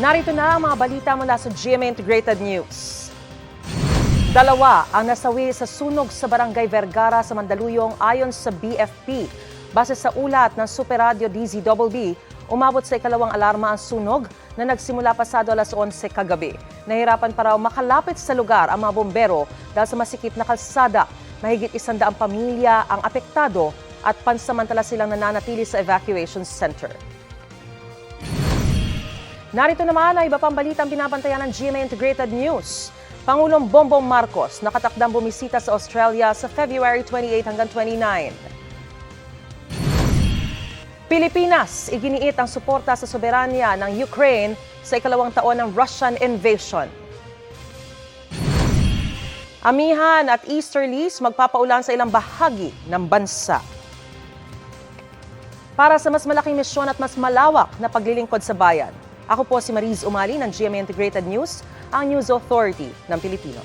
Narito na ang mga balita mula sa GMA Integrated News. Dalawa ang nasawi sa sunog sa Barangay Vergara sa Mandaluyong ayon sa BFP. Base sa ulat ng Super Radio DZBB, umabot sa ikalawang alarma ang sunog na nagsimula pasado alas 11 kagabi. Nahirapan pa raw makalapit sa lugar ang mga bombero dahil sa masikip na kalsada. Mahigit 100 pamilya ang apektado at pansamantala silang nananatili sa evacuation center. Narito naman ang iba pang balitang binabantayan ng GMA Integrated News. Pangulong Bongbong Marcos nakatakdang bumisita sa Australia sa February 28 hanggang 29. Pilipinas, iginiit ang suporta sa soberanya ng Ukraine sa ikalawang taon ng Russian invasion. Amihan at easterlies magpapaulan sa ilang bahagi ng bansa. Para sa mas malaking misyon at mas malawak na paglilingkod sa bayan, ako po si Mariz Umali ng GMA Integrated News, ang News Authority ng Pilipino.